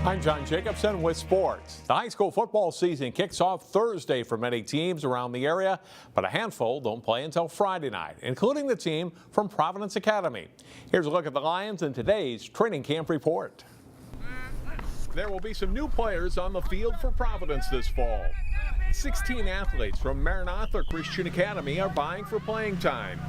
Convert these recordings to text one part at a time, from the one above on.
I'm John Jacobson with sports. The high school football season kicks off Thursday for many teams around the area, but a handful don't play until Friday night, including the team from Providence Academy. Here's a look at the Lions in today's training camp report. There will be some new players on the field for Providence this fall. 16 athletes from Maranatha Christian Academy are vying for playing time.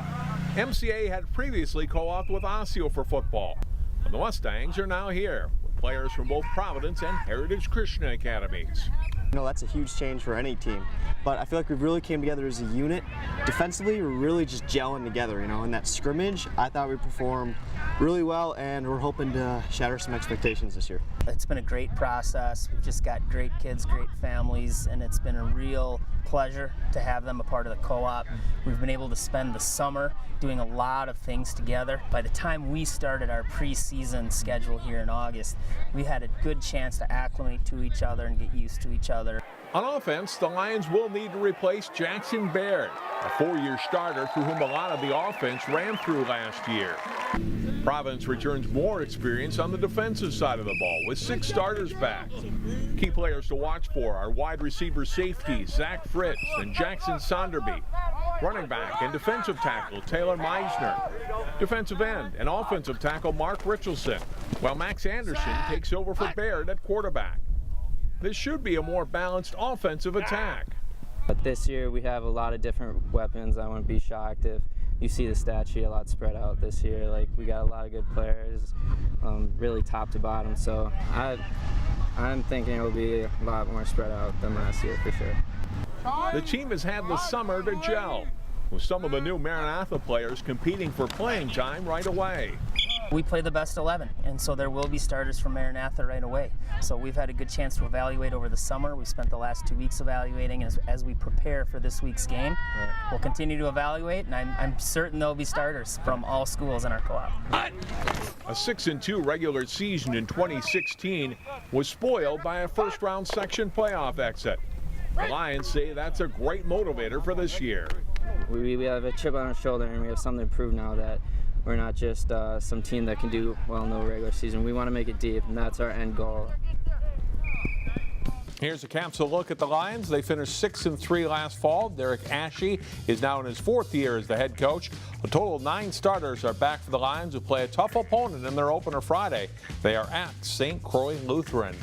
MCA had previously co-opted with Osseo for football, and the Mustangs are now here with players from both Providence and Heritage Christian Academies. You know, that's a huge change for any team, but I feel like we really came together as a unit. Defensively, we're really just gelling together, you know. In that scrimmage, I thought we performed really well, and we're hoping to shatter some expectations this year. It's been a great process. We've just got great kids, great families, and it's been a real pleasure to have them a part of the co-op. We've been able to spend the summer doing a lot of things together. By the time we started our preseason schedule here in August, we had a good chance to acclimate to each other and get used to each other. On offense, the Lions will need to replace Jackson Baird, a four-year starter through whom a lot of the offense ran through last year. Providence returns more experience on the defensive side of the ball with 6 starters back. Key players to watch for are wide receiver safety Zach Fritz and Jackson Sonderby, running back and defensive tackle Taylor Meissner, defensive end and offensive tackle Mark Richelsen, while Max Anderson takes over for Baird at quarterback. This should be a more balanced offensive attack. But this year we have a lot of different weapons. I wouldn't be shocked if you see the stat sheet a lot spread out this year. Like, we got a lot of good players, really top to bottom. So I'm thinking it'll be a lot more spread out than last year for sure. The team has had the summer to gel, with some of the new Maranatha players competing for playing time right away. We play the best 11, and so there will be starters from Maranatha right away. So we've had a good chance to evaluate over the summer. We spent the last 2 weeks evaluating. As we prepare for this week's game, we'll continue to evaluate, and I'm certain there'll be starters from all schools in our co-op. A 6-2 regular season in 2016 was spoiled by a first-round section playoff exit. The Lions say that's a great motivator for this year. We have a chip on our shoulder, and we have something to prove now that we're not just some team that can do well in the regular season. We want to make it deep, and that's our end goal. Here's a capsule look at the Lions. They finished 6-3 last fall. Derek Ashe is now in his 4th year as the head coach. A total of 9 starters are back for the Lions, who play a tough opponent in their opener Friday. They are at St. Croix Lutheran.